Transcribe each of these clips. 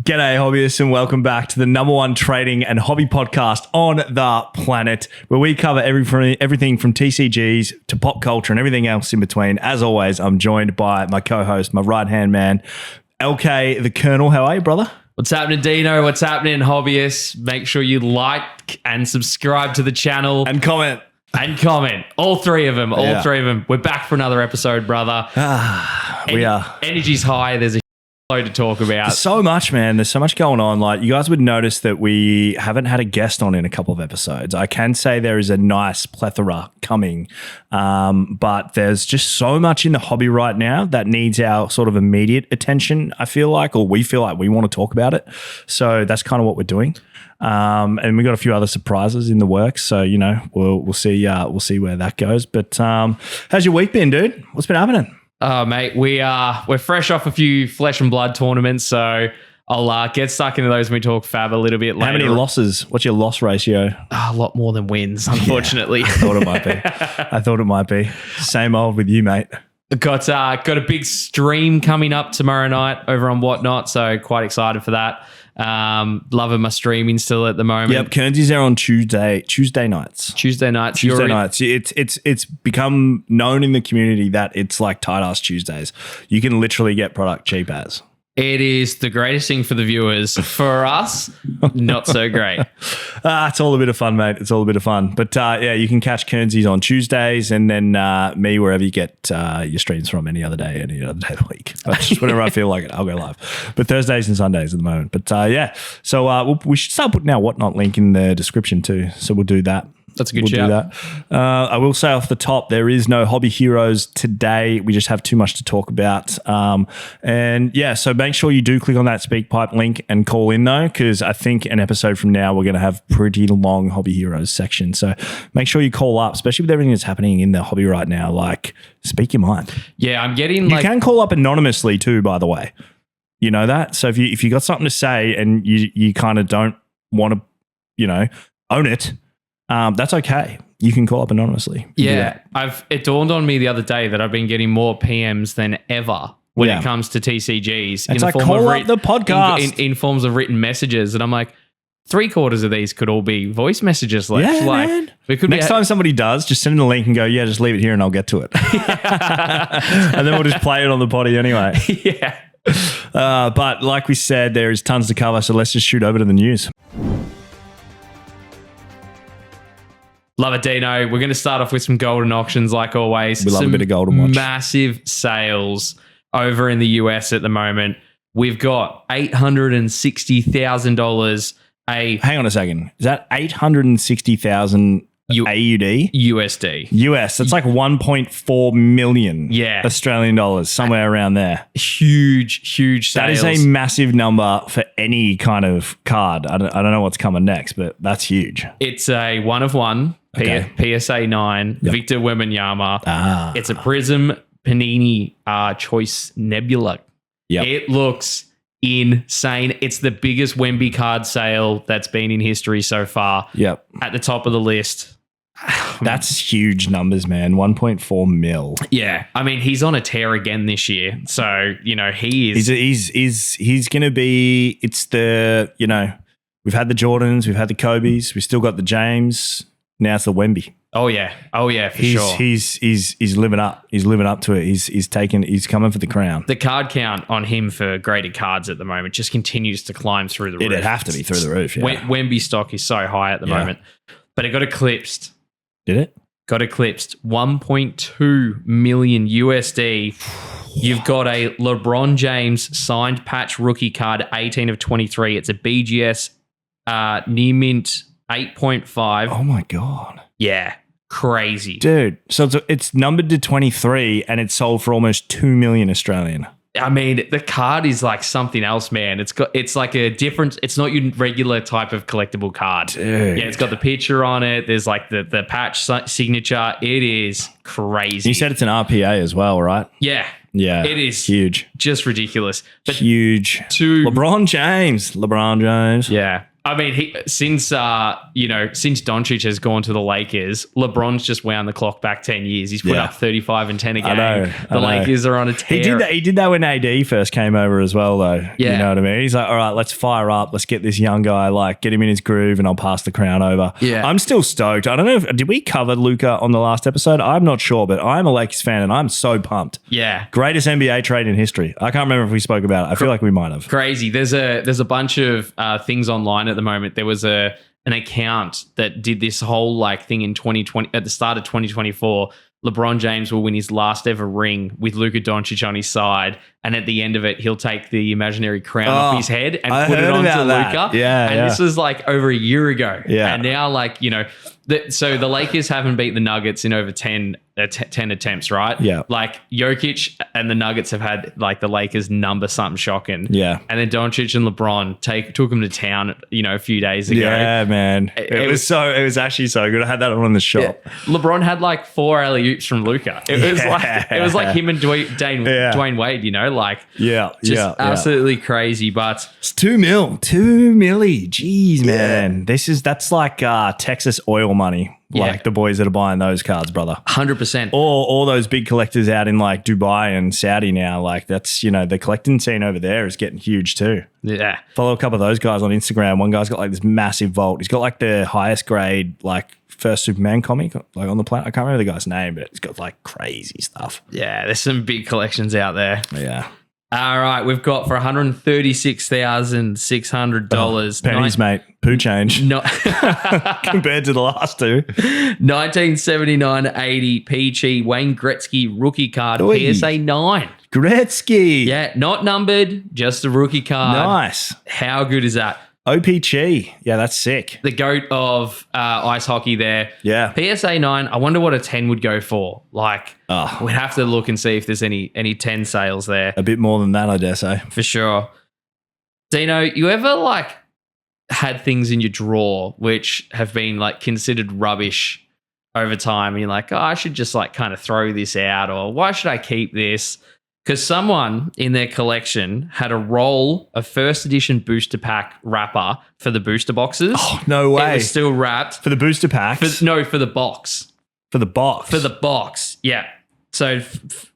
G'day, hobbyists, and welcome back to the number one trading and hobby podcast on the planet, where we cover everything from TCGs to pop culture and everything else in between. As always, I'm joined by my co-host, my right-hand man, LK the Colonel. How are you, brother? What's happening, Dino? What's happening, hobbyists? Make sure you like and subscribe to the channel. And comment. And comment. All three of them. All three of them. We're back for another episode, brother. We are. Energy's high. There's a load to talk about. There's so much, man. There's so much going on. Like, you guys would notice that we haven't had a guest on in a couple of episodes. I can say there is a nice plethora coming, but there's just so much in the hobby right now that needs our sort of immediate attention, I feel like, or we feel like we want to talk about it. So that's kind of what we're doing. And we got a few other surprises in the works. So, you know, we'll see where that goes. But how's your week been, dude? What's been happening? Oh, mate, we're fresh off a few flesh and blood tournaments, so I'll get stuck into those when we talk fab a little bit later. How many losses? What's your loss ratio? A lot more than wins, unfortunately. Yeah, I thought it might be. Same old with you, mate. Got a big stream coming up tomorrow night over on Whatnot, so quite excited for that. Loving my streaming still at the moment. Yep, Kearnzy's there on Tuesday nights. Tuesday nights. It's become known in the community that it's like tight ass Tuesdays. You can literally get product cheap as. It is the greatest thing for the viewers. For us, not so great. It's all a bit of fun, mate. It's all a bit of fun. But yeah, you can catch Kearnzy's on Tuesdays, and then me wherever you get your streams from any other day of the week. But just whenever I feel like it, I'll go live. But Thursdays and Sundays at the moment. But yeah, so we should start putting our Whatnot link in the description too. So we'll do that. That's a good shout. Do that. I will say off the top, there is no Hobby Heroes today. We just have too much to talk about. And yeah, so make sure you do click on that SpeakPipe link and call in though, because I think an episode from now, we're going to have pretty long Hobby Heroes section. So make sure you call up, especially with everything that's happening in the hobby right now. Like, speak your mind. Yeah, I'm getting You can call up anonymously too, by the way. You know that? So if you got something to say and you kind of don't want to, own it, that's okay. You can call up anonymously. Yeah, it dawned on me the other day that I've been getting more PMs than ever when it comes to TCGs. It's like call up the podcast in forms of written messages, and I'm like, 3/4 of these could all be voice messages. Yeah, man. Next time somebody does, just send them the link and go, yeah, just leave it here and I'll get to it. And then we'll just play it on the potty anyway. Yeah. But like we said, there is tons to cover, so let's just shoot over to the news. Love it, Dino. We're going to start off with some Goldin auctions like always. We love a bit of Goldin watch. Massive sales over in the US at the moment. We've got $860,000. Hang on a second. Is that 860,000 AUD? USD. US. That's like 1.4 million Australian dollars, somewhere around there. Huge sales. That is a massive number for any kind of card. I don't know what's coming next, but that's huge. It's a 1 of 1 PSA 9 Victor Wembanyama. It's a Prism Panini Choice Nebula. Yep. It looks insane. It's the biggest Wemby card sale that's been in history so far. Yep. At the top of the list. That's huge numbers, man. 1.4 mil. Yeah. I mean, he's on a tear again this year. So, he is. He's going to be, it's the, we've had the Jordans, we've had the Kobes, we've still got the James. Now it's the Wemby. Oh yeah, for sure. He's living up. He's living up to it. He's coming for the crown. The card count on him for graded cards at the moment just continues to climb through the roof. It'd have to be through the roof. Yeah. Wemby stock is so high at the moment, but it got eclipsed. Did it? Got eclipsed. 1.2 million USD. You've got a LeBron James signed patch rookie card, 18 of 23. It's a BGS near mint 8.5. Oh my God. Yeah. Crazy. Dude. So it's numbered to 23 and it's sold for almost 2 million Australian. I mean, the card is like something else, man. It's like a different, it's not your regular type of collectible card. Dude. Yeah, it's got the picture on it. There's like the patch signature. It is crazy. You said it's an RPA as well, right? Yeah. Yeah. It is huge. Just ridiculous. But huge. LeBron James. Yeah. I mean, since Doncic has gone to the Lakers, LeBron's just wound the clock back 10 years. He's put up 35 and 10 a game. I know. Lakers are on a tear. He did that when AD first came over as well, though. Yeah. You know what I mean? He's like, all right, let's fire up. Let's get this young guy, like, get him in his groove, and I'll pass the crown over. Yeah. I'm still stoked. I don't know did we cover Luka on the last episode? I'm not sure, but I'm a Lakers fan, and I'm so pumped. Yeah. Greatest NBA trade in history. I can't remember if we spoke about it. I feel like we might have. Crazy. There's a bunch of things online at the moment. There was an account that did this whole like thing in 2020 at the start of 2024. LeBron James will win his last ever ring with Luka Doncic on his side, and at the end of it, he'll take the imaginary crown off his head and put it onto Luka. Yeah, and this was like over a year ago. Yeah, and now like so the Lakers haven't beat the Nuggets in over 10 attempts, right? Yeah. Like Jokic and the Nuggets have had like the Lakers number something shocking. Yeah. And then Doncic and LeBron took them to town, a few days ago. Yeah, man. It was actually so good. I had that on the shop. Yeah. LeBron had like 4 alley-oops from Luka. It was like him and Dwayne Wade, just absolutely crazy. But it's 2 mil. 2 milli. Jeez, man. That's like Texas oil money. Like the boys that are buying those cards, brother. 100%. All those big collectors out in like Dubai and Saudi now, like that's, the collecting scene over there is getting huge too. Yeah. Follow a couple of those guys on Instagram. One guy's got like this massive vault. He's got like the highest grade, like first Superman comic like on the planet. I can't remember the guy's name, but it's got like crazy stuff. Yeah, there's some big collections out there. Yeah. All right, we've got for $136,600. Pennies, mate. Poo change. Compared to the last two. 1979-80 Peachy Wayne Gretzky rookie card, PSA 9. Gretzky. Yeah, not numbered, just a rookie card. Nice. How good is that? OPG. Yeah, that's sick. The GOAT of ice hockey there. Yeah. PSA 9, I wonder what a 10 would go for. Like, we'd have to look and see if there's any 10 sales there. A bit more than that, I dare say. For sure. Dino, you ever like had things in your drawer which have been like considered rubbish over time? And you're like, I should just like kind of throw this out, or why should I keep this? Because someone in their collection had a roll of first edition booster pack wrapper for the booster boxes. Oh, no way. It was still wrapped. For the booster packs? For the box. For the box? For the box, yeah. So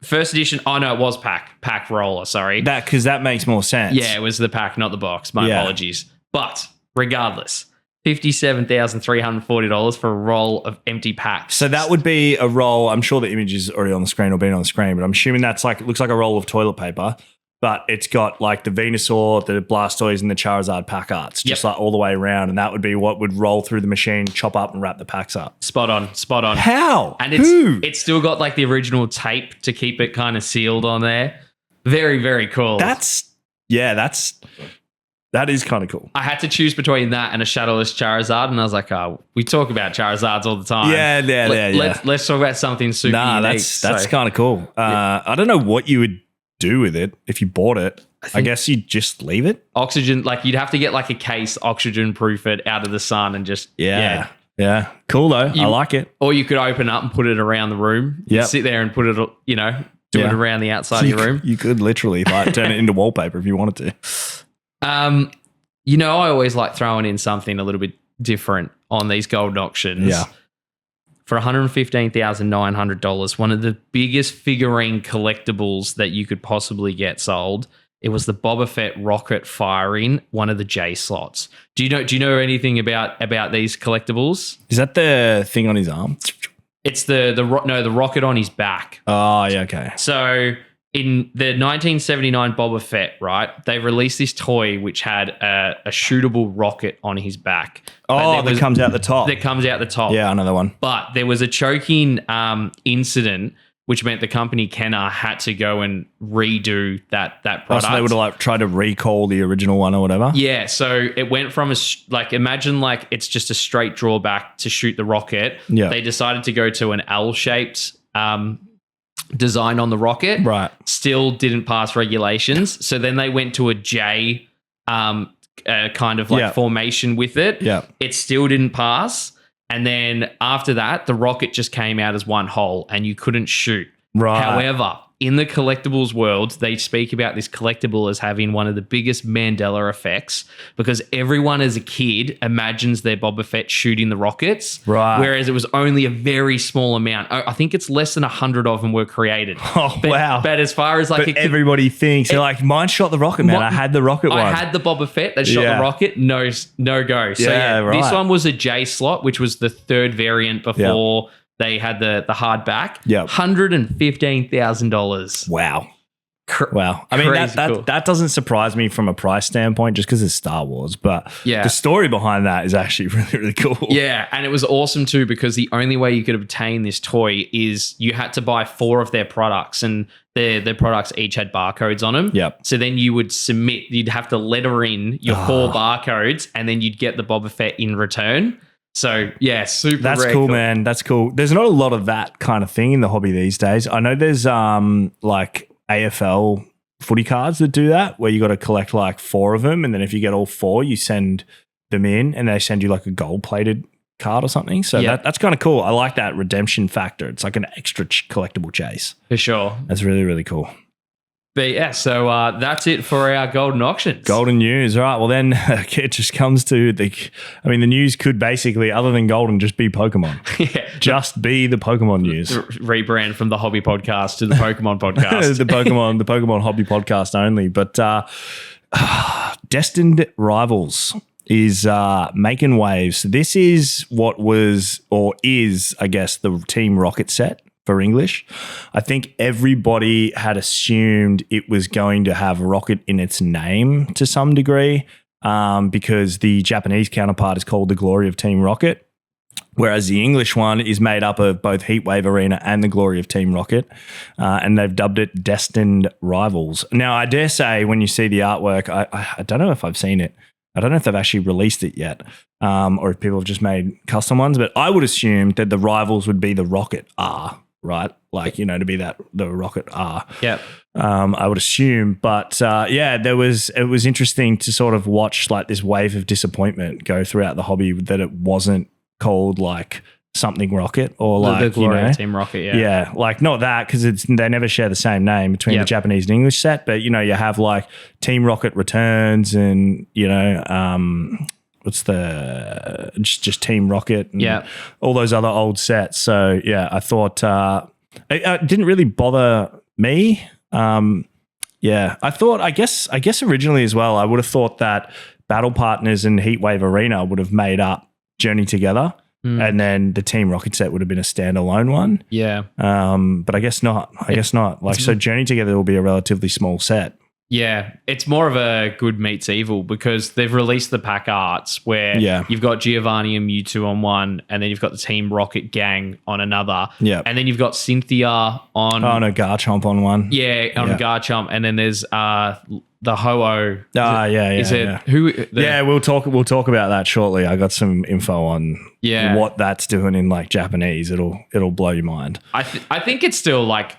first edition, no, it was pack roller, sorry. Because that makes more sense. Yeah, it was the pack, not the box. My apologies. But regardless, $57,340 for a roll of empty packs. So that would be a roll. I'm sure the image is already on the screen or been on the screen, but I'm assuming that's like, it looks like a roll of toilet paper, but it's got like the Venusaur, the Blastoise, and the Charizard pack arts, just like all the way around. And that would be what would roll through the machine, chop up, and wrap the packs up. Spot on. How? And it's still got like the original tape to keep it kind of sealed on there. Very, very cool. That is kind of cool. I had to choose between that and a shadowless Charizard, and I was like, we talk about Charizards all the time. Yeah. Let's talk about something super unique. That's kind of cool. I don't know what you would do with it if you bought it. I guess you'd just leave it. Oxygen, like you'd have to get like a case, oxygen proof it out of the sun and just, Yeah. Cool though. I like it. Or you could open up and put it around the room. Yeah. Sit there and put it, do it around the outside of your room. You could literally like turn it into wallpaper if you wanted to. I always like throwing in something a little bit different on these gold auctions. Yeah. For $115,900, one of the biggest figurine collectibles that you could possibly get sold. It was the Boba Fett rocket firing one of the J slots. Do you know anything about these collectibles? Is that the thing on his arm? It's the rocket on his back. Oh, yeah, okay. So in the 1979 Boba Fett, right, they released this toy which had a shootable rocket on his back. Oh, that comes out the top. That comes out the top. Yeah, another one. But there was a choking incident, which meant the company Kenner had to go and redo that product. So they would have like tried to recall the original one or whatever? Yeah, so it went from imagine like it's just a straight drawback to shoot the rocket. Yeah. They decided to go to an L-shaped design on the rocket. Right. Still didn't pass regulations. So then they went to a J kind of like formation with it. Yeah. It still didn't pass. And then after that, the rocket just came out as one hole and you couldn't shoot. Right. However, in the collectibles world, they speak about this collectible as having one of the biggest Mandela effects because everyone as a kid imagines their Boba Fett shooting the rockets, Right. whereas it was only a very small amount. I think it's less than 100 of them were created. Oh, wow. But as far as like But everybody thinks, they're like, mine shot the rocket, man. I had the rocket one. I had the Boba Fett that shot the rocket. No go. So right. This one was a J slot, which was the third variant before they had the hard back. Yep. $115,000. Wow. Wow. I mean, that doesn't surprise me from a price standpoint just because it's Star Wars, but the story behind that is actually really, really cool. Yeah, and it was awesome too because the only way you could obtain this toy is you had to buy 4 of their products and their products each had barcodes on them. Yep. So then you would you'd have to letter in your 4 barcodes and then you'd get the Boba Fett in return. So, yeah, super That's cool, man. That's cool. There's not a lot of that kind of thing in the hobby these days. I know there's like AFL footy cards that do that where you got to collect like 4 of them. And then if you get all 4, you send them in and they send you like a gold-plated card or something. So that's kind of cool. I like that redemption factor. It's like an extra collectible chase. For sure. That's really, really cool. But yeah, so that's it for our Goldin auctions. Goldin news. All right. Well, then it just comes to the news could basically, other than Goldin, just be Pokemon. Just be the Pokemon news. Rebrand from the hobby podcast to the Pokemon podcast. the Pokemon hobby podcast only. But Destined Rivals is making waves. This is what was or is, I guess, the Team Rocket set. For English, I think everybody had assumed it was going to have Rocket in its name to some degree because the Japanese counterpart is called the Glory of Team Rocket, whereas the English one is made up of both Heatwave Arena and the Glory of Team Rocket, and they've dubbed it Destined Rivals. Now, I dare say when you see the artwork, I don't know if I've seen it. I don't know if they've actually released it yet or if people have just made custom ones, but I would assume that the rivals would be the Rocket R. Right, like to be the Rocket R. Yeah, I would assume, but it was interesting to sort of watch like this wave of disappointment go throughout the hobby that it wasn't called like something Rocket or like the Glory Team Rocket. Yeah, like not that because they never share the same name between the Japanese and English set, but you have like Team Rocket Returns and what's the just Team Rocket and all those other old sets. So I thought it didn't really bother me. I guess originally as well, I would have thought that Battle Partners and Heatwave Arena would have made up Journey Together. And then the Team Rocket set would have been a standalone one. Yeah. But I guess not. So Journey Together will be a relatively small set. Yeah, it's more of a good meets evil because they've released the pack arts where you've got Giovanni and Mewtwo on one, and then you've got the Team Rocket gang on another. Yeah. And then you've got Cynthia on... Oh, no, Garchomp on one. Yeah, on Garchomp. And then there's the Ho-Oh. We'll talk about that shortly. I got some info on what that's doing in like Japanese. It'll blow your mind. I think it's still like...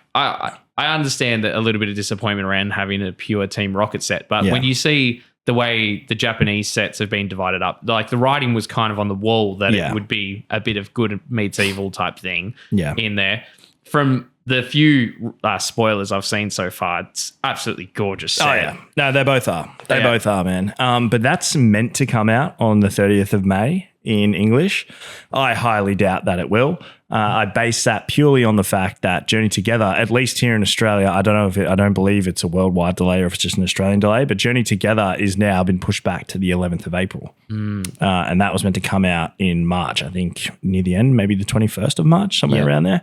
I understand that a little bit of disappointment around having a pure Team Rocket set, but when you see the way the Japanese sets have been divided up, like the writing was kind of on the wall that it would be a bit of good meets evil type thing in there. From the few spoilers I've seen so far, it's absolutely gorgeous set. Oh, yeah. No, they both are. They both are, man. But that's meant to come out on the 30th of May in English. I highly doubt that it will. I base that purely on the fact that Journey Together, at least here in Australia, I don't believe it's a worldwide delay or if it's just an Australian delay, but Journey Together is now been pushed back to the 11th of April. And that was meant to come out in March, I think near the end, maybe the 21st of March, somewhere around there.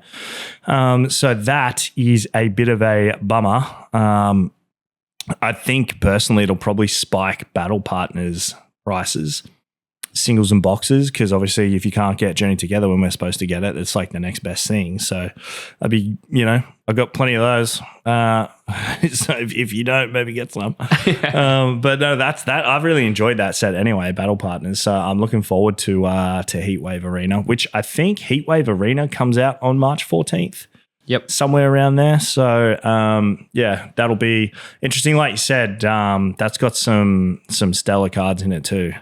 So that is a bit of a bummer. I think personally it'll probably spike Battle Partners prices, singles and boxes, because obviously if you can't get Journey Together when we're supposed to get it, it's like the next best thing. So I'd be, I've got plenty of those. So if you don't, maybe get some. But no, that's that. I've really enjoyed that set anyway, Battle Partners. So I'm looking forward to Heatwave Arena, which I think Heatwave Arena comes out on March 14th. Yep. Somewhere around there. So, that'll be interesting. Like you said, that's got some stellar cards in it too,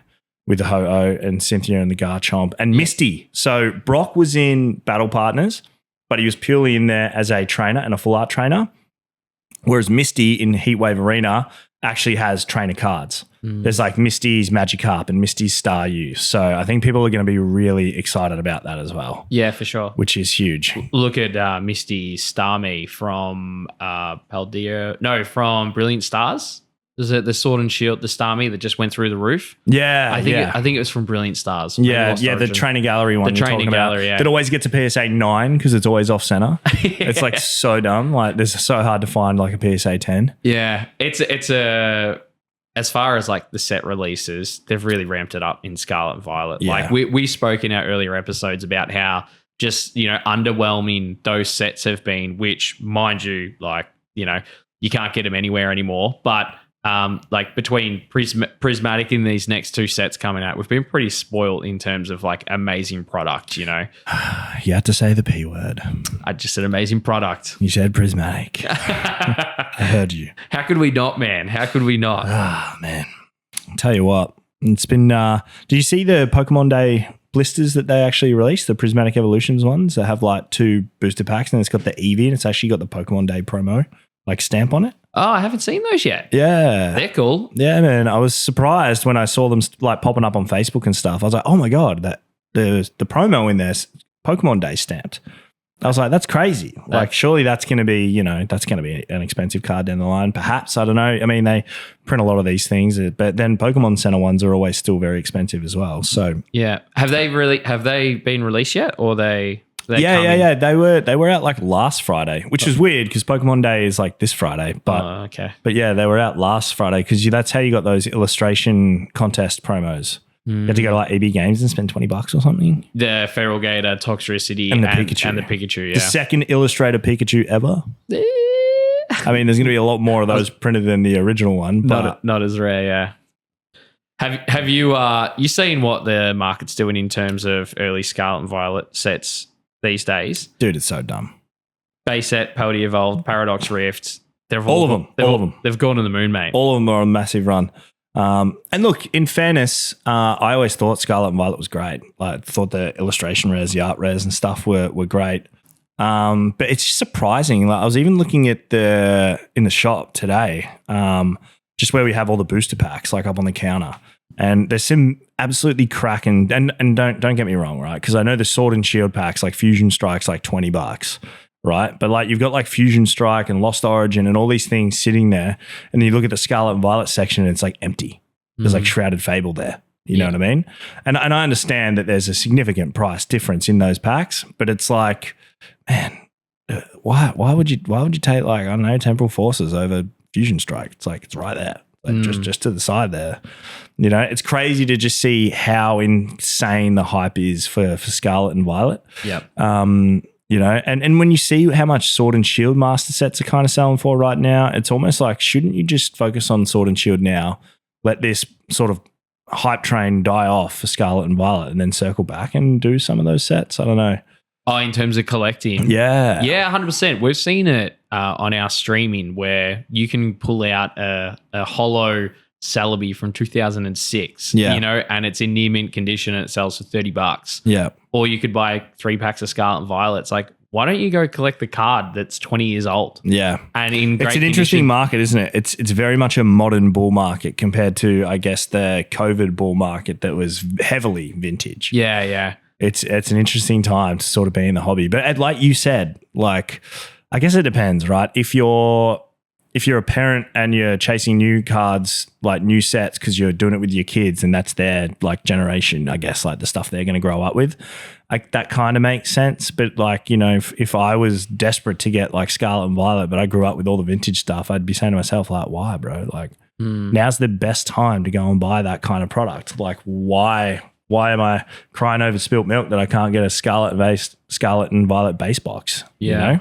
with the Ho-Oh and Cynthia and the Garchomp and Misty. So Brock was in Battle Partners, but he was purely in there as a trainer and a full art trainer. Whereas Misty in Heatwave Arena actually has trainer cards. There's like Misty's Magikarp and Misty's Staryu. So I think people are going to be really excited about that as well. Yeah, for sure. Which is huge. Look at Misty Starmie from Paldean. No, from Brilliant Stars. Is it the Sword and Shield, the Starmie that just went through the roof? Yeah, I think it was from Brilliant Stars. Yeah, the Trainer Gallery one. The Trainer Gallery, yeah. That always gets a PSA 9 because it's always off center. It's like so dumb. Like, it's so hard to find like a PSA 10. Yeah, it's a. As far as like the set releases, they've really ramped it up in Scarlet and Violet. Yeah. Like we spoke in our earlier episodes about how just, underwhelming those sets have been, which, mind you, like, you can't get them anywhere anymore. But like between Prismatic and these next two sets coming out, we've been pretty spoiled in terms of like amazing product, You had to say the P word. I just said amazing product. You said Prismatic. I heard you. How could we not, man? How could we not? Ah, man. I'll tell you what. It's been... do you see the Pokemon Day blisters that they actually released? The Prismatic Evolutions ones that have like 2 booster packs, and it's got the Eevee and it's actually got the Pokemon Day promo like stamp on it. Oh, I haven't seen those yet. Yeah. They're cool. Yeah, man. I was surprised when I saw them like popping up on Facebook and stuff. I was like, oh my God, that the promo in there's Pokemon Day stamped. I was like, that's crazy. Like, surely that's going to be, that's going to be an expensive card down the line. Perhaps, I don't know. I mean, they print a lot of these things, but then Pokemon Center ones are always still very expensive as well. So yeah, have they been released yet, or they? Yeah. They were out like last Friday, which is weird because Pokemon Day is like this Friday. But okay. But yeah, they were out last Friday because that's how you got those illustration contest promos. You had to go to like Eevee Games and spend $20 or something. The Feral Gator, Toxtricity, and the Pikachu. And the Pikachu, yeah. The second illustrator Pikachu ever. I mean, there's going to be a lot more of those printed than the original one. But not as rare, yeah. Have you seen what the market's doing in terms of early Scarlet and Violet sets these days? Dude, it's so dumb. Base set, Paldean Evolved, Paradox Rift. All of them. They've gone to the moon, mate. All of them are on a massive run. And look, in fairness, I always thought Scarlet and Violet was great. I thought the illustration res, the art res and stuff were great. But it's just surprising. Like, I was even looking at in the shop today, just where we have all the booster packs, like up on the counter. And there's some absolutely cracking, and don't get me wrong, right? Because I know the Sword and Shield packs, like Fusion Strike's like $20. Right. But like you've got like Fusion Strike and Lost Origin and all these things sitting there. And you look at the Scarlet and Violet section and it's like empty. There's like Shrouded Fable there. You know what I mean? And I understand that there's a significant price difference in those packs, but it's like, man, why would you take like, I don't know, Temporal Forces over Fusion Strike? It's like, it's right there. Like just to the side there. It's crazy to just see how insane the hype is for Scarlet and Violet. Yep. And when you see how much Sword and Shield master sets are kind of selling for right now, it's almost like, shouldn't you just focus on Sword and Shield now, let this sort of hype train die off for Scarlet and Violet, and then circle back and do some of those sets? I don't know. Oh, in terms of collecting? Yeah. Yeah, 100%. We've seen it on our streaming where you can pull out a holo Celebi from 2006, and it's in near mint condition and it sells for $30. Yeah. Or you could buy 3 packs of Scarlet and Violet. It's like, why don't you go collect the card that's 20 years old? Yeah. And in great it's an interesting market, isn't it? It's very much a modern bull market compared to, I guess, the COVID bull market that was heavily vintage. Yeah, yeah. It's an interesting time to sort of be in the hobby. But like you said, like, I guess it depends, right? If you're a parent and you're chasing new cards, like new sets, because you're doing it with your kids and that's their like generation, I guess, like the stuff they're going to grow up with, like that kind of makes sense. But like, if I was desperate to get like Scarlet and Violet, but I grew up with all the vintage stuff, I'd be saying to myself, like, why, bro? Like, now's the best time to go and buy that kind of product. Like, why am I crying over spilt milk that I can't get a Scarlet and Violet base box? Yeah.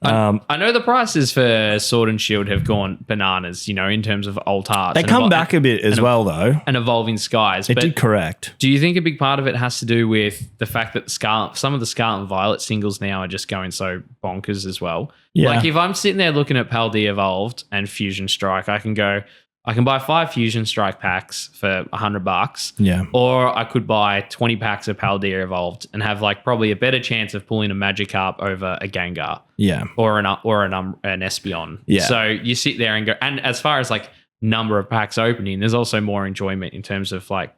I know the prices for Sword and Shield have gone bananas, in terms of alt art. They come back a bit as well, though. And Evolving Skies. It did correct. Do you think a big part of it has to do with the fact that some of the Scarlet and Violet singles now are just going so bonkers as well? Yeah. Like if I'm sitting there looking at Paldean Evolved and Fusion Strike, I can go, I can buy 5 Fusion Strike packs for $100. Yeah. Or I could buy 20 packs of Paldean Evolved and have like probably a better chance of pulling a Magikarp over a Gengar. Yeah. Or an Espeon. Yeah. So you sit there and go, and as far as like number of packs opening, there's also more enjoyment in terms of like,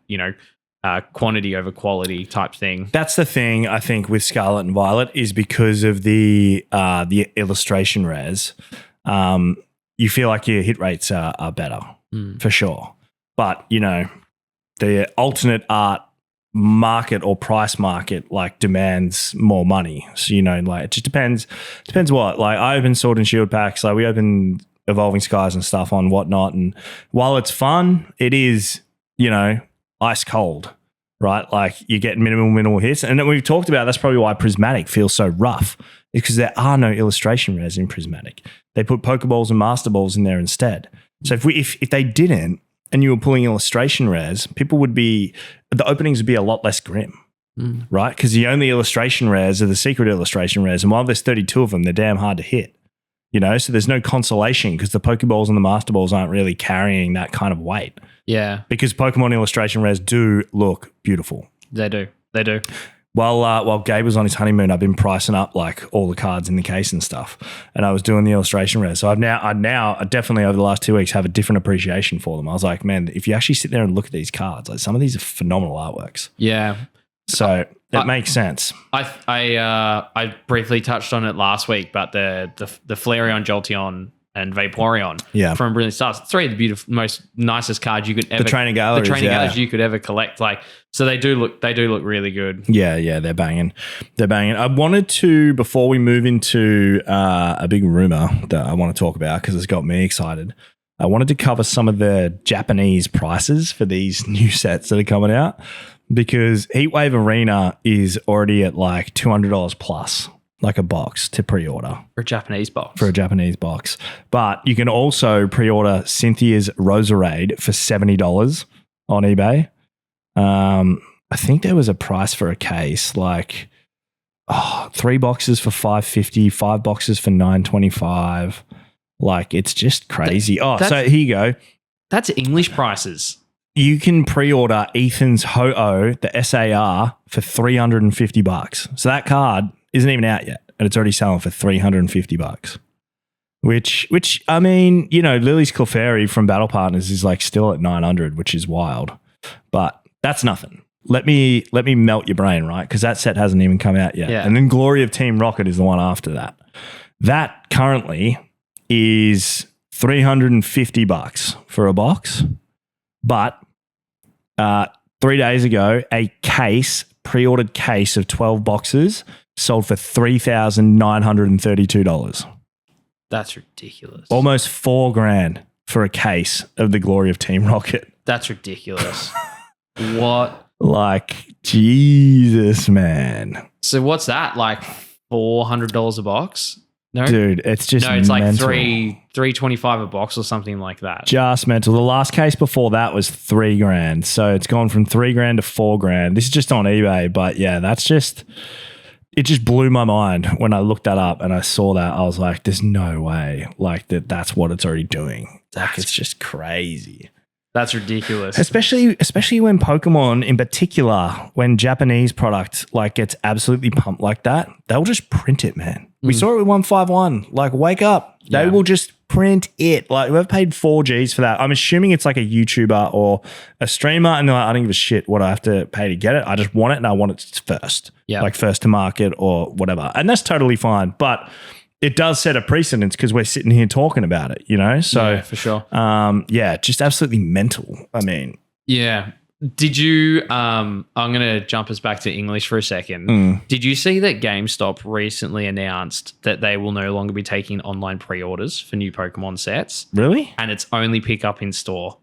quantity over quality type thing. That's the thing I think with Scarlet and Violet is because of the illustration rares. You feel like your hit rates are better for sure. But, the alternate art market or price market like demands more money. So, it just depends what. Like I open Sword and Shield packs, like we open Evolving Skies and stuff on whatnot. And while it's fun, it is, ice cold, right? Like you get minimal hits. And then we've talked about that's probably why Prismatic feels so rough. Is because there are no illustration rares in Prismatic. They put Pokeballs and Master Balls in there instead. So if they didn't and you were pulling illustration rares, the openings would be a lot less grim, right? Because the only illustration rares are the secret illustration rares. And while there's 32 of them, they're damn hard to hit, So there's no consolation because the Pokeballs and the Master Balls aren't really carrying that kind of weight. Yeah. Because Pokemon illustration rares do look beautiful. They do. While Gabe was on his honeymoon, I've been pricing up like all the cards in the case and stuff, and I was doing the illustration rares. So I definitely over the last 2 weeks have a different appreciation for them. I was like, man, if you actually sit there and look at these cards, like some of these are phenomenal artworks. Yeah. So it makes sense. I briefly touched on it last week, but the Flareon, Jolteon, and Vaporeon from Brilliant Stars. 3 of the most nicest cards you could ever. The training galleries you could ever collect. Like, so they do look really good. Yeah, they're banging. I wanted to, before we move into a big rumor that I want to talk about because it's got me excited. I wanted to cover some of the Japanese prices for these new sets that are coming out because Heatwave Arena is already at like $200 plus. Like a box to pre-order. For a Japanese box. But you can also pre-order Cynthia's Roserade for $70 on eBay. I think there was a price for a case, like 3 boxes for $550, 5 boxes for $925. Like it's just crazy. So here you go. That's English prices. You can pre-order Ethan's Ho-Oh, the SAR, for $350. So that card isn't even out yet, and it's already selling for $350. Which I mean, Lily's Clefairy from Battle Partners is like still at $900, which is wild. But that's nothing. Let me melt your brain, right? Because that set hasn't even come out yet. Yeah. And then Glory of Team Rocket is the one after that. That currently is $350 for a box. But 3 days ago, a pre-ordered case of 12 boxes sold for $3,932. That's ridiculous. Almost $4,000 for a case of the Glory of Team Rocket. That's ridiculous. What? Like, Jesus, man. So what's that? Like $400 a box? No, dude, it's just no. It's mental. like $325 a box or something like that. Just mental. The last case before that was $3,000, so it's gone from $3,000 to $4,000. This is just on eBay, but yeah, it just blew my mind when I looked that up and I saw that. I was like, "There's no way, like that's what it's already doing." Like, it's just crazy. That's ridiculous. Especially when Pokemon, in particular, when Japanese product like gets absolutely pumped like that, they'll just print it, man. We saw it with 151. Like, wake up. They will just print it. Like, whoever paid $4 for that, I'm assuming it's like a YouTuber or a streamer, and they're like, I don't give a shit what I have to pay to get it. I just want it, and I want it first. Yeah. Like first to market or whatever. And that's totally fine. But it does set a precedence because we're sitting here talking about it, So, yeah, for sure. Just absolutely mental. I mean, yeah. Did you, I'm going to jump us back to English for a second. Did you see that GameStop recently announced that they will no longer be taking online pre-orders for new Pokemon sets? Really? And it's only pick up in store.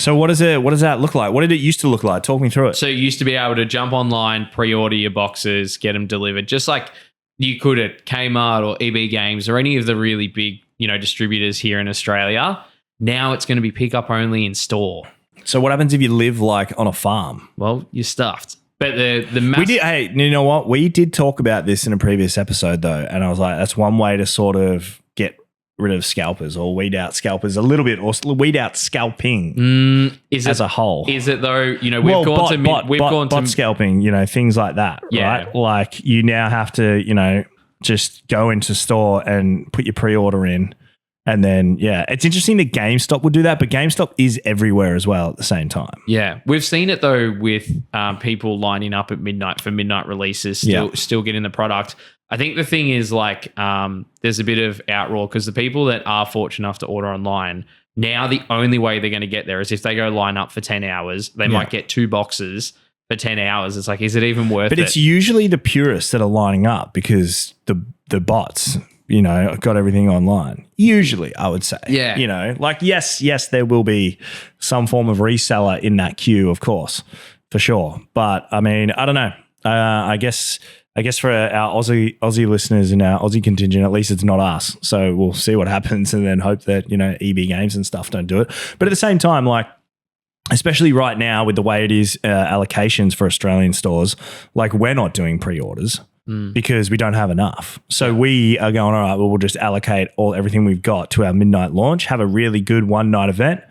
So what does that look like? What did it used to look like? Talk me through it. So you used to be able to jump online, pre-order your boxes, get them delivered, just like you could at Kmart or EB Games or any of the really big, distributors here in Australia. Now it's going to be pick up only in store. So what happens if you live like on a farm? Well, you're stuffed. But we did. Hey, you know what? We did talk about this in a previous episode though, and I was like, that's one way to sort of get rid of scalpers or weed out scalpers a little bit or weed out scalping as a whole. Is it though? We've gone to bot scalping, things like that, right? Like you now have to, just go into store and put your pre-order in. And then, it's interesting that GameStop would do that, but GameStop is everywhere as well at the same time. Yeah. We've seen it, though, with people lining up at midnight for midnight releases, still getting the product. I think the thing is, there's a bit of outroar because the people that are fortunate enough to order online, now the only way they're going to get there is if they go line up for 10 hours. They might get 2 boxes for 10 hours. It's like, is it even worth it? But it's usually the purists that are lining up because the bots... got everything online. Usually, I would say. Yeah. Yes, there will be some form of reseller in that queue, of course, for sure. But I mean, I don't know. I guess for our Aussie listeners and our Aussie contingent, at least it's not us. So we'll see what happens and then hope that, EB Games and stuff don't do it. But at the same time, especially right now with the way it is allocations for Australian stores, we're not doing pre-orders. Because we don't have enough. So we are going, all right, well, we'll just allocate everything we've got to our midnight launch, have a really good one-night event,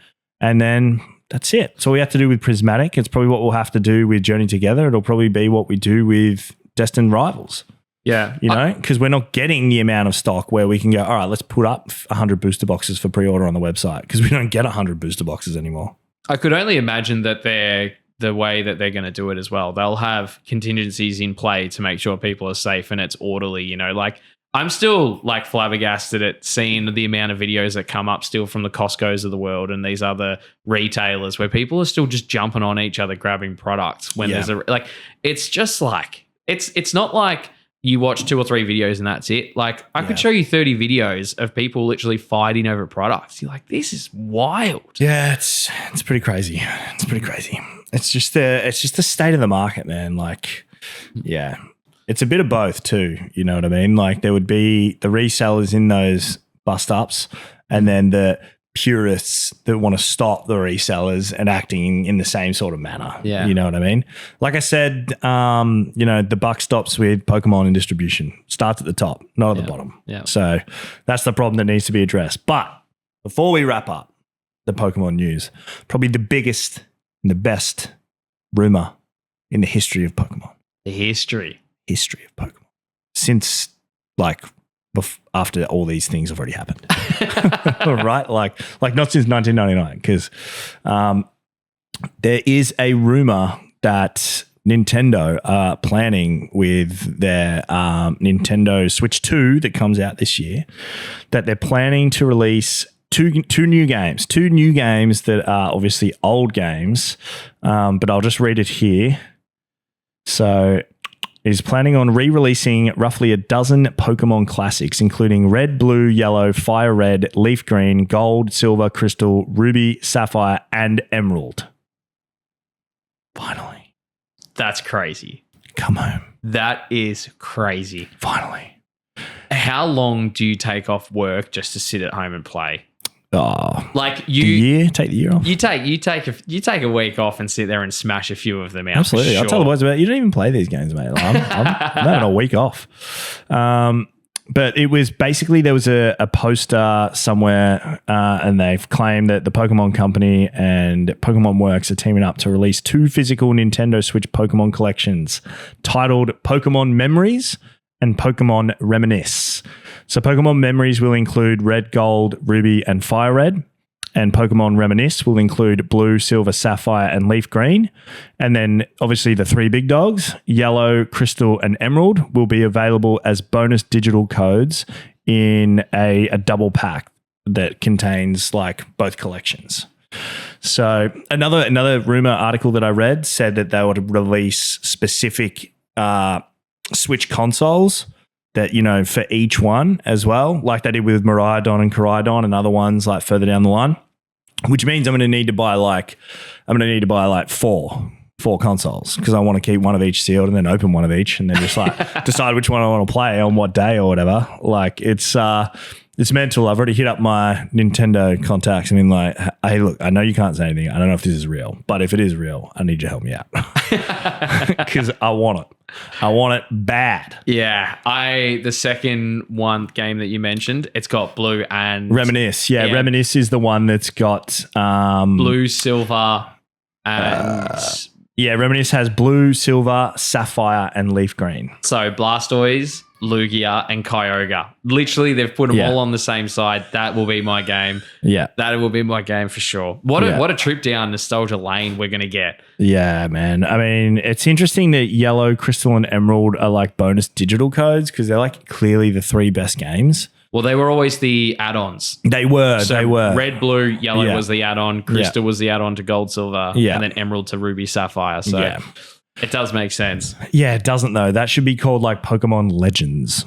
and then that's it. That's all we have to do with Prismatic. It's probably what we'll have to do with Journey Together. It'll probably be what we do with Destined Rivals. Yeah. Because we're not getting the amount of stock where we can go, all right, let's put up 100 booster boxes for pre-order on the website because we don't get 100 booster boxes anymore. I could only imagine that the way that they're going to do it as well. They'll have contingencies in play to make sure people are safe and it's orderly, I'm still flabbergasted at seeing the amount of videos that come up still from the Costco's of the world and these other retailers where people are still just jumping on each other, grabbing products when there's it's just it's not like you watch 2 or 3 videos and that's it. I could show you 30 videos of people literally fighting over products. You're like, this is wild. Yeah, it's pretty crazy. It's pretty crazy. It's just the state of the market, man. It's a bit of both too. You know what I mean? There would be the resellers in those bust ups and then the purists that want to stop the resellers and acting in the same sort of manner. Yeah. You know what I mean? Like I said, the buck stops with Pokemon in distribution. Starts at the top, not at the bottom. Yeah. So that's the problem that needs to be addressed. But before we wrap up the Pokemon news, probably the biggest and the best rumor in the history of Pokemon. The history of Pokemon. Since after all these things have already happened. Right? Not since 1999 because there is a rumor that Nintendo are planning with their Nintendo Switch 2 that comes out this year, that they're planning to release two new games that are obviously old games, but I'll just read it here. So is planning on re-releasing roughly a dozen Pokemon classics, including Red, Blue, Yellow, Fire Red, Leaf Green, Gold, Silver, Crystal, Ruby, Sapphire, and Emerald. Finally. That's crazy. Come home. That is crazy. Finally. How long do you take off work just to sit at home and play? Oh, take the year off. You take a week off and sit there and smash a few of them out. Absolutely, Sure. I'll tell the boys about it. You don't even play these games, mate. I'm having a week off. But it was basically there was a poster somewhere, and they've claimed that the Pokemon Company and Pokemon Works are teaming up to release 2 physical Nintendo Switch Pokemon collections titled Pokemon Memories and Pokemon Reminisce. So Pokemon Memories will include Red, Gold, Ruby, and Fire Red. And Pokemon Reminisce will include Blue, Silver, Sapphire, and Leaf Green. And then obviously the 3 big dogs, Yellow, Crystal, and Emerald, will be available as bonus digital codes in a double pack that contains both collections. So another rumor article that I read said that they would release specific Switch consoles that, for each one as well, like they did with Miraidon and Koraidon and other ones further down the line, which means I'm going to need to buy 4 consoles because I want to keep one of each sealed and then open one of each and then just decide which one I want to play on what day or whatever. It's It's mental. I've already hit up my Nintendo contacts. I mean, like, hey, look, I know you can't say anything. I don't know if this is real, but if it is real, I need you to help me out because I want it. I want it bad. Yeah, the second game that you mentioned, it's got blue and Reminisce. Yeah, Reminisce is the one that's got blue, silver, and Reminisce has blue, silver, sapphire, and leaf green. So Blastoise, Lugia, and Kyogre. Literally, they've put them all on the same side. That will be my game. Yeah. That will be my game for sure. What a trip down nostalgia lane we're going to get. Yeah, man. I mean, it's interesting that Yellow, Crystal, and Emerald are like bonus digital codes because they're like clearly the 3 best games. Well, they were always the add-ons. They were. Red, blue, yellow was the add-on. Crystal was the add-on to gold, silver. Yeah. And then emerald to ruby, sapphire. So it does make sense. Yeah, it doesn't though. That should be called like Pokemon Legends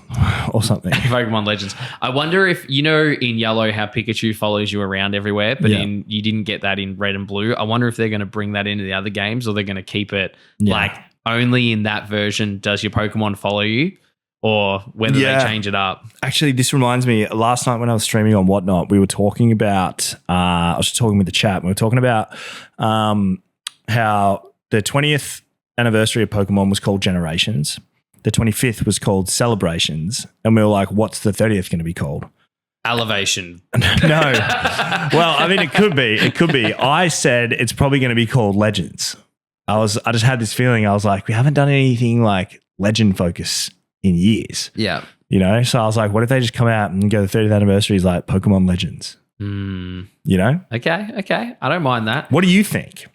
or something. Pokemon Legends. I wonder if, in yellow how Pikachu follows you around everywhere, but you didn't get that in red and blue. I wonder if they're going to bring that into the other games or they're going to keep it like only in that version does your Pokemon follow you. Or whether they change it up. Actually, this reminds me, last night when I was streaming on Whatnot, we were talking about, I was just talking with the chat, we were talking about how the 20th anniversary of Pokemon was called Generations. The 25th was called Celebrations. And we were like, what's the 30th going to be called? Elevation. No. Well, I mean, it could be. It could be. I said it's probably going to be called Legends. I just had this feeling. I was like, we haven't done anything like legend focus in years. Yeah. So I was like, what if they just come out and go the 30th anniversary is like Pokemon Legends? Okay. I don't mind that. What do you think?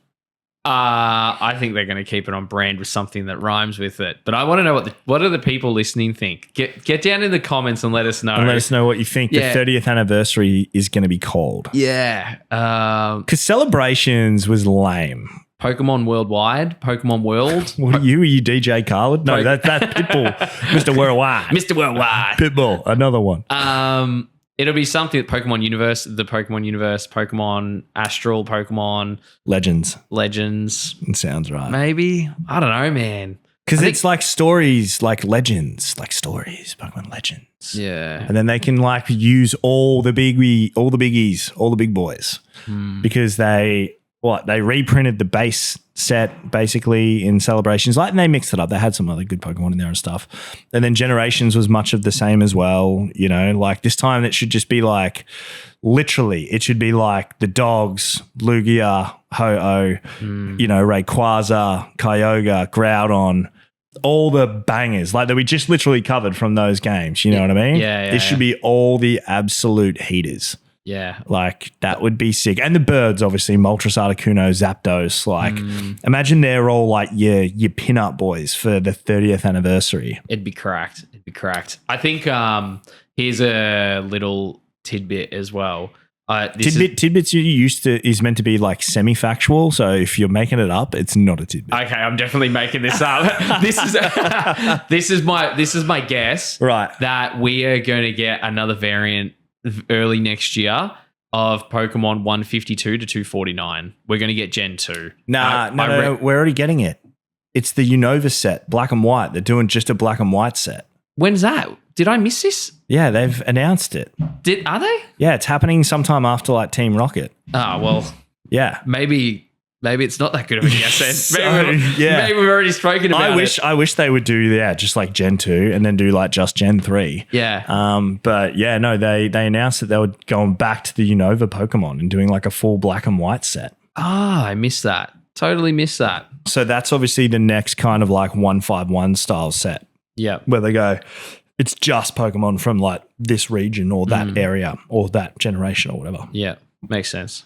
I think they're going to keep it on brand with something that rhymes with it. But I want to know what do the people listening think? Get down in the comments and let us know. And let us know what you think the 30th anniversary is going to be called. Yeah. Because Celebrations was lame. Pokemon Worldwide, Pokemon World. What are you? Are you DJ Khaled? No, that's Pitbull. Mr. Worldwide. Mr. Worldwide. Pitbull, another one. It'll be something with Pokemon Universe, Pokemon Astral, Pokemon Legends. It sounds right. Maybe. I don't know, man. Because it's like stories, like legends, like stories, Pokemon Legends. Yeah. And then they can like use all the biggies, all the big boys. Because they reprinted the base set basically in Celebrations, and they mixed it up. They had some other good Pokemon in there and stuff. And then Generations was much of the same as well. Like this time it should just be like, literally, it should be like the dogs, Lugia, Ho-Oh, Rayquaza, Kyogre, Groudon, all the bangers like that we just literally covered from those games. You know what I mean? Yeah. It should be all the absolute heaters. Yeah. Like, that would be sick. And the birds, obviously, Moltres, Articuno, Zapdos. Like, imagine they're all like your pin-up boys for the 30th anniversary. It'd be cracked. I think here's a little tidbit as well. Tidbits is meant to be like semi-factual. So if you're making it up, it's not a tidbit. Okay, I'm definitely making this up. This is my guess. Right. That we are going to get another variant early next year of Pokemon 152 to 249. We're going to get Gen 2. No, we're already getting it. It's the Unova set, black and white. They're doing just a black and white set. When's that? Did I miss this? Yeah, they've announced it. Are they? Yeah, it's happening sometime after like Team Rocket. Oh, well. Yeah. Maybe it's not that good of a guess then. Maybe we've already spoken about it. I wish they would do just like Gen 2 and then do like just Gen 3. Yeah. But yeah, no, they announced that they were going back to the Unova Pokemon and doing like a full black and white set. I missed that. Totally missed that. So that's obviously the next kind of like 151 style set. Yeah. Where they go, it's just Pokemon from like this region or that area or that generation or whatever. Yeah. Makes sense.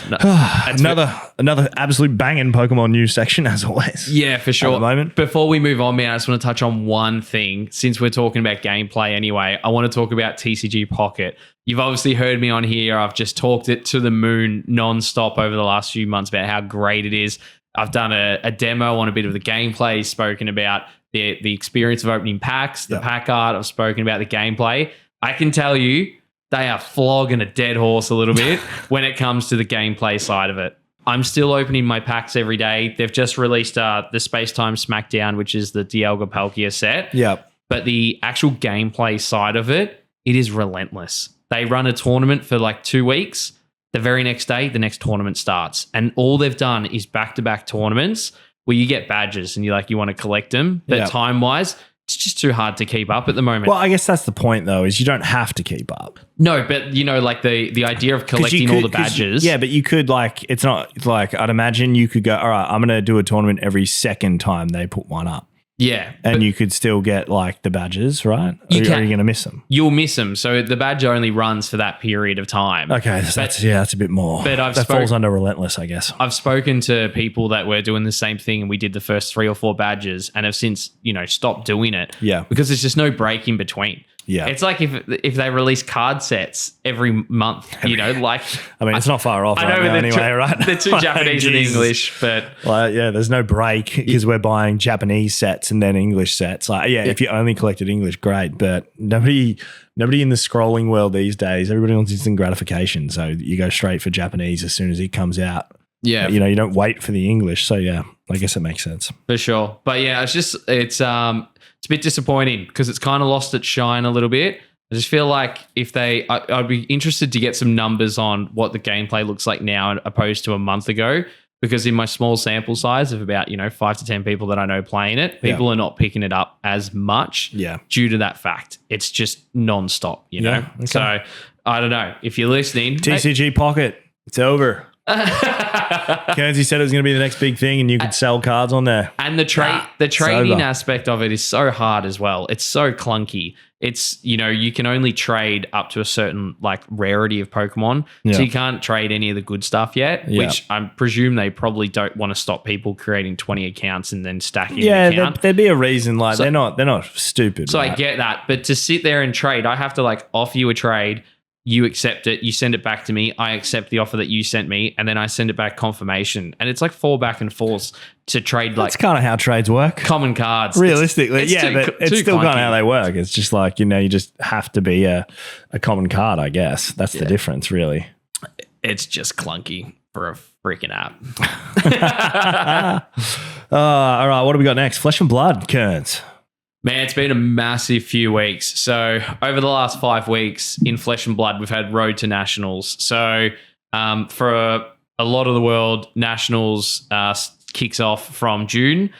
Another absolute banging Pokemon news section as always. Yeah, for sure. At the moment. Before we move on, man, I just want to touch on one thing. Since we're talking about gameplay anyway, I want to talk about TCG Pocket. You've obviously heard me on here. I've just talked it to the moon nonstop over the last few months about how great it is. I've done a demo on a bit of the gameplay, spoken about the experience of opening packs, the pack art. I've spoken about the gameplay. I can tell you, they are flogging a dead horse a little bit when it comes to the gameplay side of it. I'm still opening my packs every day. They've just released the Space Time Smackdown, which is the Dialga Palkia set. Yep. But the actual gameplay side of it it is relentless. They run a tournament for like 2 weeks. The very next day, the next tournament starts. And all they've done is back-to-back tournaments where you get badges and you want to collect them. But time-wise, it's just too hard to keep up at the moment. Well, I guess that's the point, though, is you don't have to keep up. No, but, like the idea of collecting all the badges. Yeah, but you could, it's not like, I'd imagine you could go, all right, I'm going to do a tournament every second time they put one up. Yeah. And you could still get the badges, right? Or are you going to miss them? You'll miss them. So the badge only runs for that period of time. Okay, that's a bit more. But that falls under relentless, I guess. I've spoken to people that were doing the same thing and we did the first 3 or 4 badges and have since, stopped doing it. Yeah. Because there's just no break in between. Yeah. It's like if they release card sets every month, I mean, it's not far off right now anyway, right? They're too Japanese and English, but... there's no break because we're buying Japanese sets and then English sets. If you only collected English, great. But nobody in the scrolling world these days, everybody wants instant gratification. So you go straight for Japanese as soon as it comes out. Yeah. You don't wait for the English. So, I guess it makes sense. For sure. But it's a bit disappointing because it's kind of lost its shine a little bit. I just feel like I'd be interested to get some numbers on what the gameplay looks like now opposed to a month ago, because in my small sample size of about, 5 to 10 people that I know playing it, people are not picking it up as much due to that fact. It's just nonstop, know? Okay. So I don't know. If you're listening... TCG Pocket, it's over. Kearnzy said it was going to be the next big thing and you could sell cards on there. And the trading aspect of it is so hard as well. It's so clunky. It's, you can only trade up to a certain rarity of Pokemon. Yeah. So you can't trade any of the good stuff yet, which I presume they probably don't want to stop people creating 20 accounts and then stacking an account. There'd be a reason. They're not stupid. So right? I get that. But to sit there and trade, I have to offer you a trade. You accept it, you send it back to me, I accept the offer that you sent me, and then I send it back confirmation. And it's 4 back and forth to trade That's kind of how trades work. Common cards. Realistically, but it's still kind of how they work. It's just you just have to be a common card, I guess. That's the difference, really. It's just clunky for a freaking app. All right, what do we got next? Flesh and Blood, Kearns. Man, it's been a massive few weeks. So over the last 5 weeks in Flesh and Blood, we've had Road to Nationals. So for a lot of the world, Nationals kicks off from June.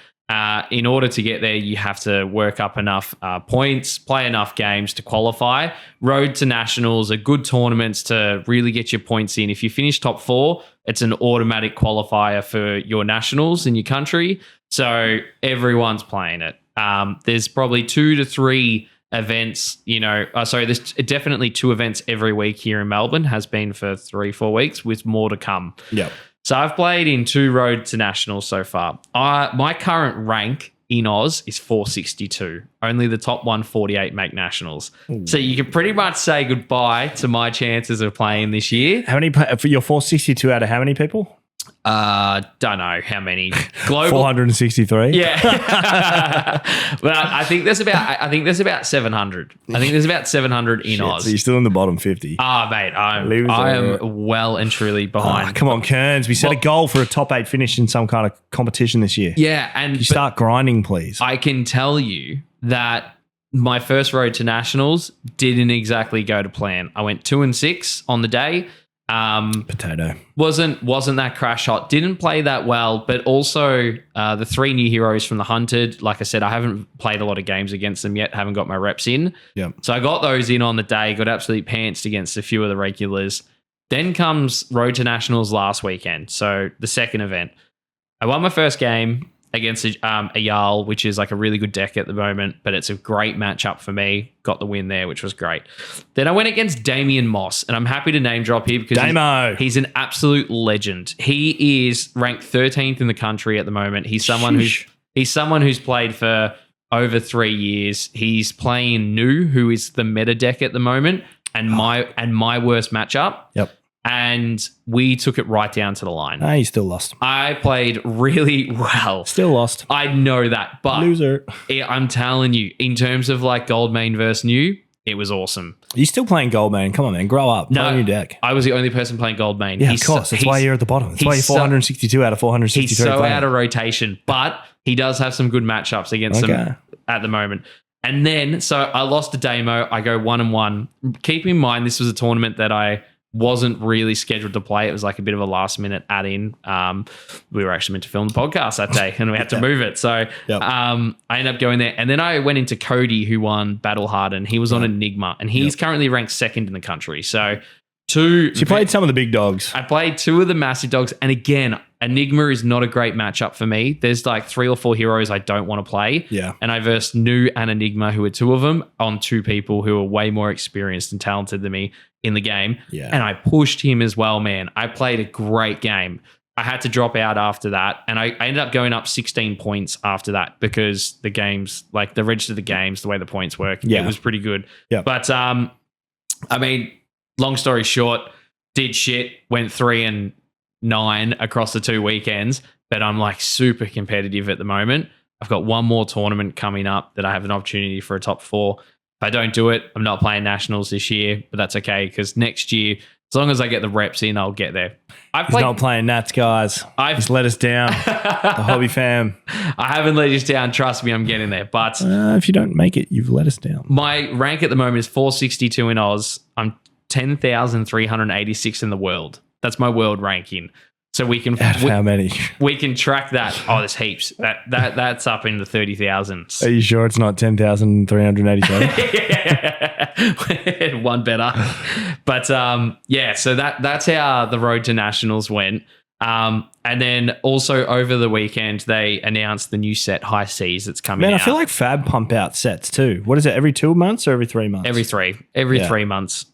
In order to get there, you have to work up enough points, play enough games to qualify. Road to Nationals are good tournaments to really get your points in. If you finish top 4, it's an automatic qualifier for your Nationals in your country. So everyone's playing it. There's probably 2 to 3 events, there's definitely 2 events every week here in Melbourne, has been for 3-4 weeks with more to come. Yep. So I've played in 2 Road to Nationals so far. My current rank in Oz is 462. Only the top 148 make Nationals. Ooh. So you can pretty much say goodbye to my chances of playing this year. How many for your 462 out of how many people? Don't know how many. Global 463. Yeah, but I think there's about 700. I think there's about 700 in Oz. So you're still in the bottom 50. Mate, I am well and truly behind. Come on, Kearns. We set a goal for a top 8 finish in some kind of competition this year. Yeah, and you start grinding, please. I can tell you that my first Road to Nationals didn't exactly go to plan. I went 2-6 on the day. Potato wasn't that crash hot. Didn't play that well, but also the 3 new heroes from the Hunted. Like I said, I haven't played a lot of games against them yet. Haven't got my reps in. Yeah. So I got those in on the day. Got absolutely pantsed against a few of the regulars. Then comes Road to Nationals last weekend. So the second event, I won my first game against a Jarl, which is a really good deck at the moment, but it's a great matchup for me. Got the win there, which was great. Then I went against Damian Moss, and I'm happy to name drop here because he's an absolute legend. He is ranked 13th in the country at the moment. He's someone who's played for over 3 years. He's playing Nu, who is the meta deck at the moment, and my worst matchup. Yep. And we took it right down to the line. You still lost. I played really well. Still lost. I know that, but loser. I'm telling you, in terms of Goldmain versus Nu, it was awesome. Are you still playing Goldmain? Come on, man. Grow up. Play a new deck. I was the only person playing Goldmain. Yeah, of course. That's why you're at the bottom. That's why you're 462 out of 463. He's so out of rotation, but he does have some good matchups against them at the moment. And then, so I lost a demo. I go 1-1. Keep in mind, this was a tournament that I wasn't really scheduled to play. It was like a bit of a last minute add in. We were actually meant to film the podcast that day and we had to move it. So I ended up going there. And then I went into Cody, who won Battle Hardened. He was on Enigma and he's currently ranked second in the country. So you played some of the big dogs. I played 2 of the massive dogs. And again, Enigma is not a great matchup for me. There's like 3 or 4 heroes I don't want to play. Yeah. And I versed New and Enigma, who are 2 of them, on 2 people who are way more experienced and talented than me in the game. Yeah. And I pushed him as well, man. I played a great game. I had to drop out after that. And I ended up going up 16 points after that because the games, like the register of the games, the way the points work, it was pretty good. Yeah. But I mean, long story short, did shit, went 3-9 across the 2 weekends, but I'm like super competitive at the moment. I've got one more tournament coming up that I have an opportunity for a top 4. If I don't do it, I'm not playing nationals this year, but that's okay because next year, as long as I get the reps in, I'll get there. He's not playing Nats, guys. He's let us down. The hobby fam. I haven't let us down. Trust me, I'm getting there. But if you don't make it, you've let us down. My rank at the moment is 462 in Oz. I'm 10,386 in the world. That's my world ranking. So we can how many? We can track that. Oh, there's heaps. That's up in the 30,000s. Are you sure it's not 10,387? One better. But so that's how the road to nationals went. And then also over the weekend, they announced the new set High Seas that's coming out. Man, I feel like Fab pump out sets too. What is it, every 2 months or every 3 months? Every 3 months.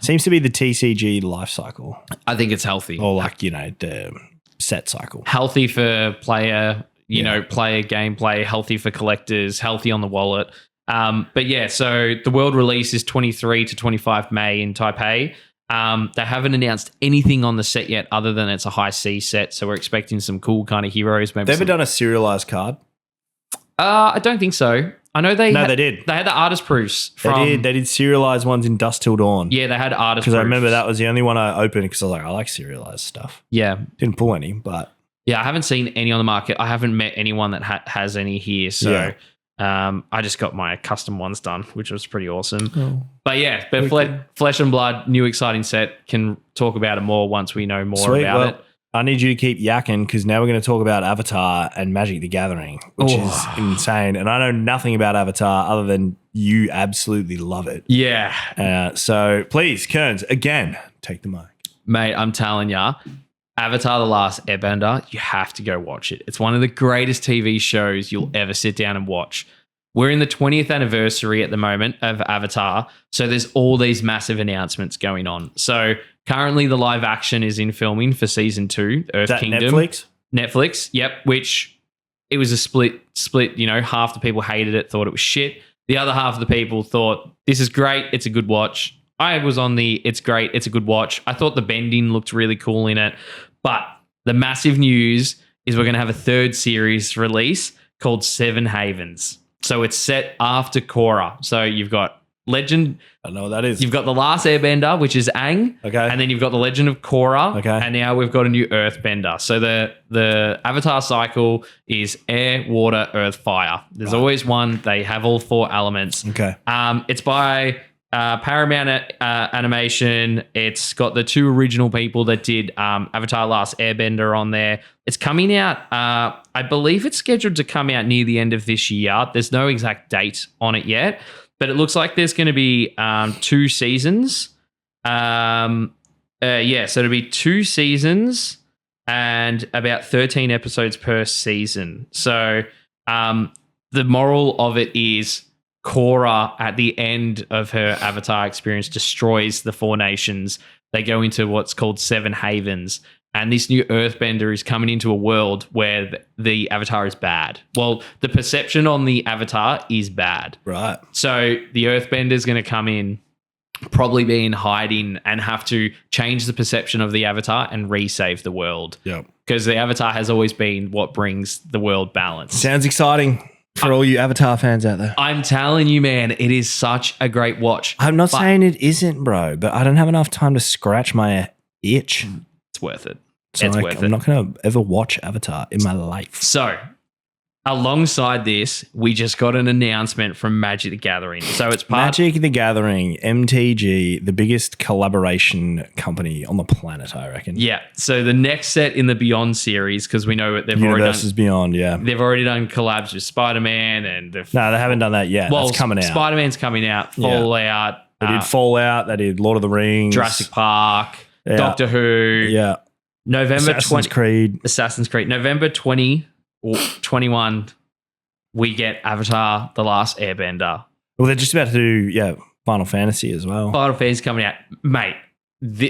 Seems to be the TCG life cycle. I think it's healthy. Or like, the set cycle. Healthy for player, player gameplay, healthy for collectors, healthy on the wallet. But yeah, so the world release is 23 to 25 May in Taipei. They haven't announced anything on the set yet other than it's a high C set. So we're expecting some cool kind of heroes. Maybe they ever done a serialized card? I don't think so. I know they did. They had the artist proofs. They did serialized ones in Dusk Till Dawn. Yeah, they had artist proofs. Because I remember that was the only one I opened because I was like, I like serialized stuff. Yeah. Didn't pull any, but... Yeah, I haven't seen any on the market. I haven't met anyone that has any here. So I just got my custom ones done, which was pretty awesome. Oh. But yeah, Flesh and Blood, new exciting set. Can talk about it more once we know more about it. I need you to keep yakking because now we're going to talk about Avatar and Magic the Gathering, which is insane. And I know nothing about Avatar other than you absolutely love it. Yeah. So please, Kearns, again, take the mic. Mate, I'm telling ya, Avatar The Last Airbender, you have to go watch it. It's one of the greatest TV shows you'll ever sit down and watch. We're in the 20th anniversary at the moment of Avatar, so there's all these massive announcements going on. So currently the live action is in filming for season 2, Earth Kingdom. Netflix, yep, which it was a split, half the people hated it, thought it was shit. The other half of the people thought, this is great, it's a good watch. I was on it's great, it's a good watch. I thought the bending looked really cool in it. But the massive news is we're going to have a 3rd series release called Seven Havens. So it's set after Korra. So you've got Legend. I don't know what that is. You've got The Last Airbender, which is Aang. Okay. And then you've got The Legend of Korra. Okay. And now we've got a new Earthbender. So the Avatar cycle is air, water, earth, fire. There's always one. They have all 4 elements. Okay. It's by Paramount Animation. It's got the 2 original people that did Avatar Last Airbender on there. It's coming out, I believe it's scheduled to come out near the end of this year. There's no exact date on it yet, but it looks like there's going to be 2 seasons. So it'll be 2 seasons and about 13 episodes per season. So the moral of it is Korra, at the end of her Avatar experience, destroys the 4 nations. They go into what's called 7 havens. And this new Earthbender is coming into a world where the Avatar is bad. Well, the perception on the Avatar is bad. Right. So the Earthbender is going to come in, probably be in hiding, and have to change the perception of the Avatar and resave the world. Yep. Because the Avatar has always been what brings the world balance. Sounds exciting. For all you Avatar fans out there. I'm telling you, man, it is such a great watch. I'm not saying it isn't, bro, but I don't have enough time to scratch my itch. It's worth it. So it's I'm worth it. not going to ever watch Avatar in my life. So alongside this, we just got an announcement from Magic the Gathering. So it's part Magic the Gathering, MTG, the biggest collaboration company on the planet, I reckon. Yeah. So the next set in the Beyond series, because we know that they've Universes Beyond, yeah. They've already done collabs with Spider-Man and No, they haven't done that yet. That's coming out. Spider-Man's coming out. Fallout. They did Fallout. They did Lord of the Rings. Jurassic Park. Doctor Who. Yeah. Assassin's Creed. November 20 or 21, we get Avatar: The Last Airbender. Well, they're just about to do, Final Fantasy as well. Final Fantasy coming out. Mate,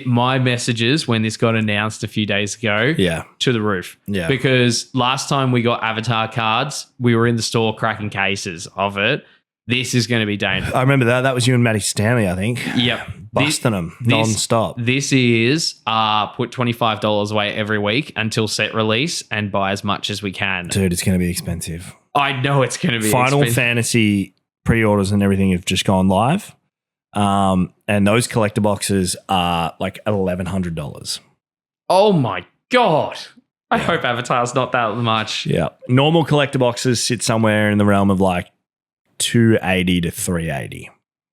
my messages when this got announced a few days ago, to the roof. Yeah. Because last time we got Avatar cards, we were in the store cracking cases of it. This is going to be dangerous. I remember that. That was you and Matty Stanley, I think. Yep. Busting them non-stop. This is put $25 away every week until set release and buy as much as we can. Dude, it's going to be expensive. I know it's going to be Final expensive. Fantasy pre-orders and everything have just gone live. And those collector boxes are like $1,100. Oh my God. I hope Avatar's not that much. Yeah. Normal collector boxes sit somewhere in the realm of like $280 to $380.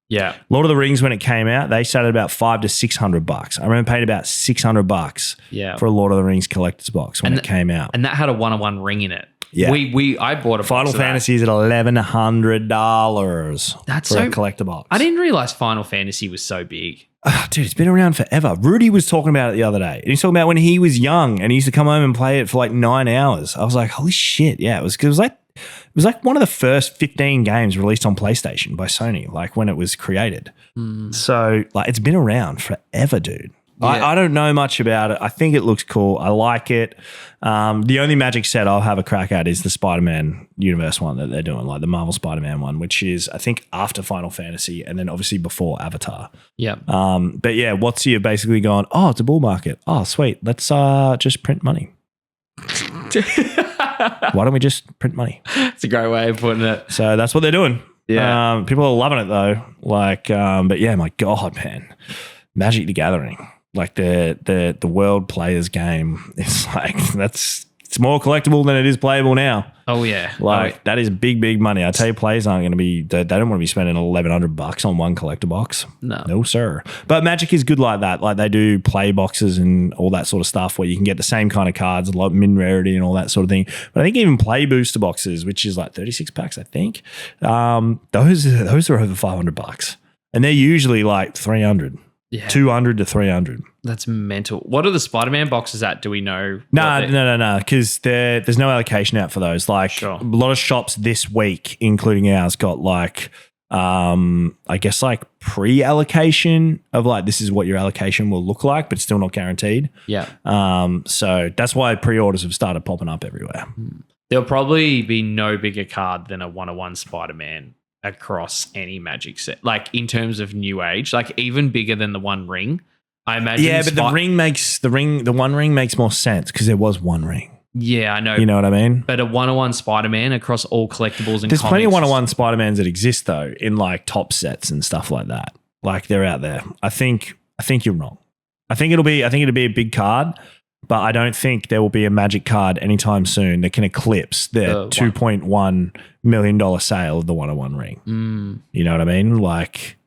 Yeah. Lord of the Rings, when it came out, they started about $500 to $600. I remember paying about $600 for a Lord of the Rings collector's box when it came out. And that had a 1-on-1 ring in it. Yeah. I bought a Final Fantasy is at $1,100 for a collector box. I didn't realize Final Fantasy was so big. Dude, it's been around forever. Rudy was talking about it the other day. And he's talking about when he was young and he used to come home and play it for like 9 hours. I was like, holy shit. Yeah, it was like one of the first 15 games released on PlayStation by Sony, like when it was created. So like it's been around forever, dude. Yeah. I don't know much about it. I think it looks cool. I like it. The only Magic set I'll have a crack at is the Spider-Man universe one that they're doing, like the Marvel Spider-Man one, which is I think after Final Fantasy and then obviously before Avatar. Yeah. But yeah, WotC basically gone, oh, it's a bull market. Oh, sweet. Let's just print money. Why don't we just print money? It's a great way of putting it. So that's what they're doing. Yeah. People are loving it though. Like, but yeah, my God, man, Magic the Gathering, like the world players game. It's like it's more collectible than it is playable now. Oh yeah, that is big money. I tell you, players aren't going to be. They don't want to be spending $1,100 on one collector box. No, sir. But Magic is good like that. Like they do play boxes and all that sort of stuff where you can get the same kind of cards, like min rarity and all that sort of thing. But I think even play booster boxes, which is like 36 packs, I think. Those are over $500, and they're usually like 300. Yeah. 200 to 300. That's mental. What are the Spider-Man boxes at? Do we know? No. Because there's no allocation out for those. Like a lot of shops this week, including ours, got like, I guess like pre-allocation of like, this is what your allocation will look like, but it's still not guaranteed. Yeah. So that's why pre-orders have started popping up everywhere. There'll probably be no bigger card than a 1-on-1 Spider-Man across any Magic set, like in terms of new age, like even bigger than the One Ring, I imagine. Yeah, but the One Ring makes more sense because there was one ring. Yeah, I know. You know what I mean? But a 1-on-1 Spider-Man across all collectibles and there's plenty of comics. 1-on-1 Spider-Mans that exist though in like top sets and stuff like that. Like they're out there. I think you're wrong. I think it'll be a big card. But I don't think there will be a Magic card anytime soon that can eclipse the $2.1 million sale of the 1-on-1 ring. You know what I mean? Like,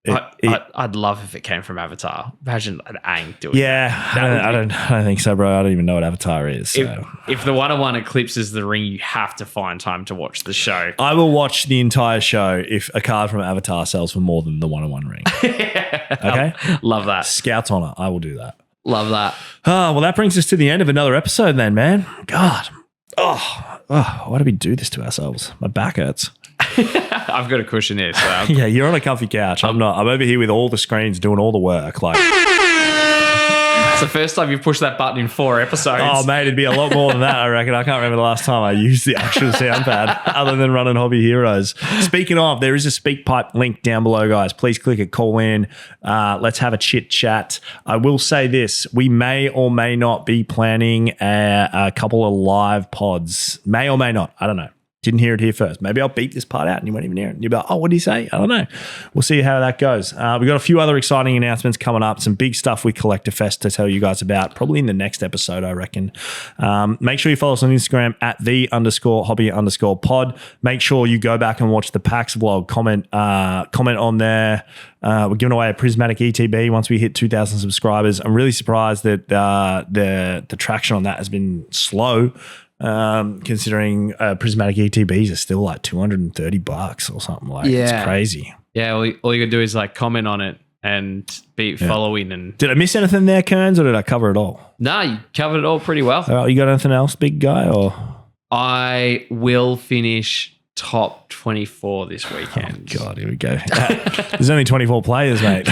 I'd love if it came from Avatar. Imagine an Aang doing that. I don't think so, bro. I don't even know what Avatar is. So. If the 1-on-1 eclipses the ring, you have to find time to watch the show. I will watch the entire show if a card from Avatar sells for more than the 1-on-1 ring. Okay? Love that. Scouts on it. I will do that. Love that. Oh, well, that brings us to the end of another episode then, man. God. Oh, why do we do this to ourselves? My back hurts. I've got a cushion here. So yeah, you're on a comfy couch. I'm not. I'm over here with all the screens doing all the work. Like, it's the first time you've pushed that button in 4 episodes. Oh, mate, it'd be a lot more than that, I reckon. I can't remember the last time I used the actual sound pad other than running Hobby Heroes. Speaking of, there is a SpeakPipe link down below, guys. Please click it, call in. Let's have a chit chat. I will say this. We may or may not be planning a couple of live pods. May or may not. I don't know. Didn't hear it here first. Maybe I'll beep this part out and you won't even hear it. And you'll be like, oh, what did he say? I don't know. We'll see how that goes. We've got a few other exciting announcements coming up. Some big stuff with Collector Fest to tell you guys about, probably in the next episode, I reckon. Make sure you follow us on Instagram at @the_hobby_pod. Make sure you go back and watch the PAX vlog. Comment on there. We're giving away a prismatic ETB once we hit 2,000 subscribers. I'm really surprised that the traction on that has been slow. Considering prismatic ETBs are still like $230 or something like. It's crazy. Yeah, all you gotta do is like comment on it and be following. And did I miss anything there, Kearns, or did I cover it all? No, you covered it all pretty well. All right, you got anything else, big guy? Or I will finish top 24 this weekend. Oh God, here we go. There's only 24 players, mate.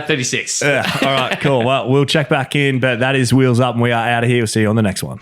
36. Yeah. All right, cool. Well, we'll check back in, but that is Wheels Up and we are out of here. We'll see you on the next one.